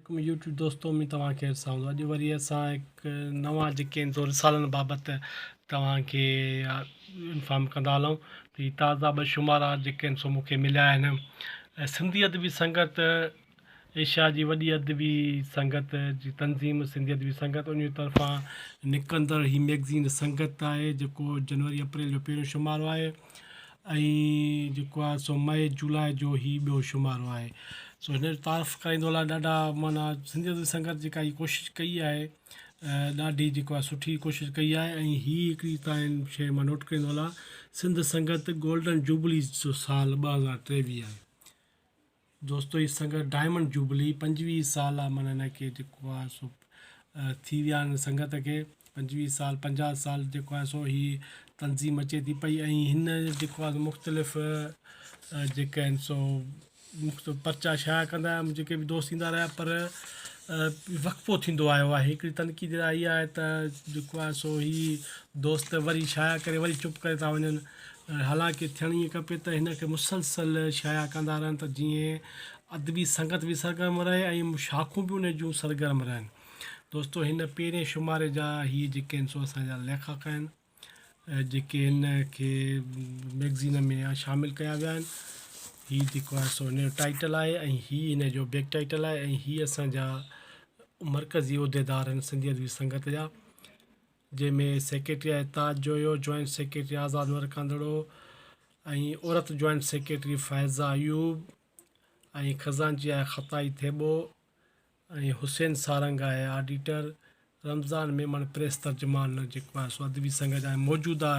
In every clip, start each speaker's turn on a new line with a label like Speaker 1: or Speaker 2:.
Speaker 1: वालेकुम यूट्यूब दोस्तों में तव्हांखे असां अॼु वरी असां हिकु नवां जेके आहिनि सो रिसालनि बाबति तव्हांखे इंफॉर्म कंदा हलूं त हीअ ताज़ा ॿ शुमारा जेके आहिनि सो मूंखे मिलिया आहिनि ऐं सिंधी अदबी संगत एशिया जी वॾी अदबी संगत जी तंज़ीम सिंधी अदबी संगत उन तरफ़ां निकंदड़ ही मैगज़ीन संगत आहे जेको जनवरी अप्रैल जो पहिरियों शुमारो आहे ऐं जेको आहे सो मई जुलाई जो ही ॿियो शुमारो आहे। सो हिन जो तारीफ़ कराईंदो अलाए ॾाढा माना सिंधी अदबी संगत जेका हीअ कोशिशि कई आहे ॾाढी जेको आहे सुठी कोशिशि कई आहे ऐं हीअ हिकिड़ी तव्हां शइ मां नोट कईंदो अलाए सिंध संगत गोल्डन जुबली जो साल 2023 आहे। दोस्तो हीअ संगत डायमंड जुबली 25 साल आहे माना हिनखे जेको आहे सो थी विया आहिनि संगत खे 25 साल 50 साल जेको आहे सो हीअ तंज़ीम अचे थी पई ऐं हिन जेको आहे मुख़्तलिफ़ जेके आहिनि सो मुख़्तलिफ़ पर्चा शाया कंदा आहिनि जेके बि दोस्त ईंदा रहिया पर वक़फ़ो थींदो आयो आहे। हिकिड़ी तनक़ीद आई आहे त जेको आहे सो ही दोस्त वरी शाया करे वरी चुप करे था वञनि, हालांकि थियणु ईअं खपे त हिनखे मुसलसल शाया कंदा रहनि त जीअं अदबी संगत बि सरगर्म रहे ऐं शाखूं बि उन जूं सरगर्म रहनि। दोस्तो हिन पहिरें शुमारे जा हीअ जेके आहिनि सो असांजा लेखक आहिनि जेके हिन खे मैगज़ीन में शामिलु कया विया आहिनि। हीअ जेको आहे सो हिन जो टाइटल आहे ऐं हीअ हिन जो बैक टाइटल आहे ऐं हीअ असांजा मरकज़ी उहिदेदार आहिनि सिंधी अदबी संगत जा, जंहिंमें सेक्रेटरी आहे ताज जो हुयो, जॉइंट सेक्रेटरी आज़ाद वरकांदड़ो ऐं औरत जॉइंट सेक्रेटरी फ़ाइज़ा अयूब ऐं ख़ज़ानची आहे ख़ताई थेबो ऐं हुसैन सारंग आहे ऑडिटर, रमज़ान मेमन प्रेस तर्जुमान जेको आहे सो अदबी संगत जा मौजूदा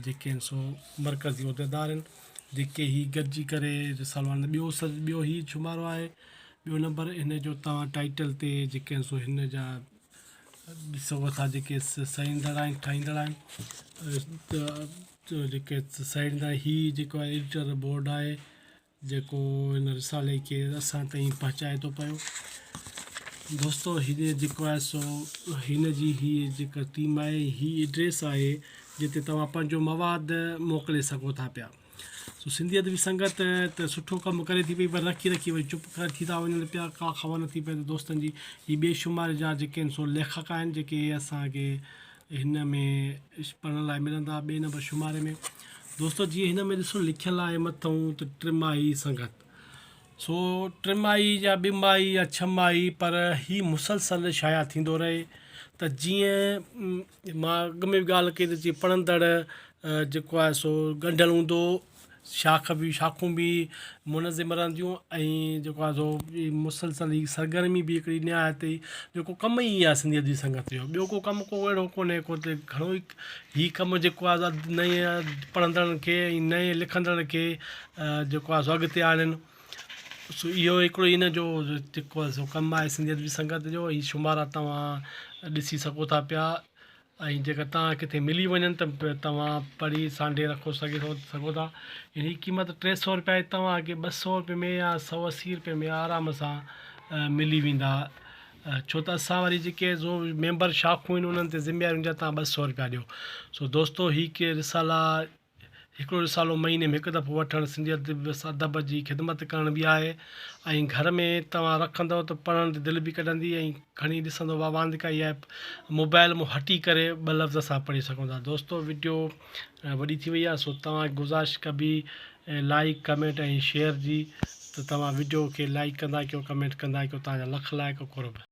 Speaker 1: जेके आहिनि सो मरकज़ी उहिदेदार आहिनि जेके ही गॾिजी करे रिसालो ॿियो ही शुमारो आहे। ॿियो नंबर हिन जो तव्हां टाइटल ते जेके आहिनि सो हिन जा ॾिसो था जेके सहींदड़ आहिनि ठाहींदड़ आहिनि जेके सहींदड़ ही जेको आहे एडिटर बोर्ड आहे जेको हिन रिसाले खे असां ताईं पहुचाए थो पियो। दोस्तो हीअ जेको आहे सो हिन जी हीअ जेका टीम आहे हीअ एड्रेस आहे जिते तव्हां पंहिंजो मवाद मोकिले सघो था पिया। सो सिंधी अदबी संगत त सुठो कमु करे थी पई पर रखी वरी चुप करे थी था वञनि पिया, का ख़बर नथी पए त दोस्तनि जी हीअ ॿिए शुमारे जा जेके आहिनि सो लेखक आहिनि जेके असांखे हिन में पढ़ण लाइ मिलंदा ॿिए नंबर शुमारे में। दोस्तो जीअं हिन में ॾिसो लिखियलु आहे मथां त टिमाही संगत, सो टिमाही या ॿिमाही या छमाही पर ही मुसलसल शाया थींदो रहे त जीअं मां अॻ में बि ॻाल्हि कई त जीअं पढ़ंदड़ जेको आहे सो ॻंढियलु हूंदो, शाखूं बि मुनज़िम रहंदियूं ऐं जेको आहे सो मुसलसल ही सरगर्मी बि हिकिड़ी निहायत जेको कमु ई आहे सिंधी अदबी संगत जो, ॿियो को कमु को अहिड़ो कोन्हे को घणो ई ही कमु जेको आहे नए पढ़ंदड़नि खे ऐं नए लिखंदड़ खे जेको आहे सो अॻिते आणनि। सो इहो हिकिड़ो हिन जो जेको आहे सो कमु आहे सिंधी अदबी संगत जो। हीअ शुमारा तव्हां ॾिसी सघो था पिया ऐं जेकर तव्हां किथे मिली वञनि त तव्हां पढ़ी सांढे रखो सघो था। हिन जी क़ीमत 300 रुपया आहे, तव्हांखे 200 रुपये में या 180 रुपये में आराम सां मिली वेंदा, छो त असां वरी जेके सो मेंबर शाखूं आहिनि उन्हनि ते ज़िम्मेवारियुनि जा तव्हां 200 रुपया ॾियो। सो दोस्तो ही के रिसाला हिकिड़ो रिसालो महीने में हिकु दफ़ो वठणु सिंधी अदब जी ख़िदमत करण बि आहे ऐं घर में तव्हां रखंदव त पढ़ण जी दिलि बि कढंदी ऐं खणी ॾिसंदो वांदिका इहा मोबाइल मां हटी करे 2 लफ़्ज़ सां पढ़ी सघूं था। दोस्तो वीडियो वॾी थी वई आहे सो तव्हां गुज़ारिश कबी लाइक कमेंट ऐं शेयर जी, त तव्हां वीडियो खे लाइक कंदा कयो, कमेंट कंदा कयो, तव्हांजा लख लाइक करोड़।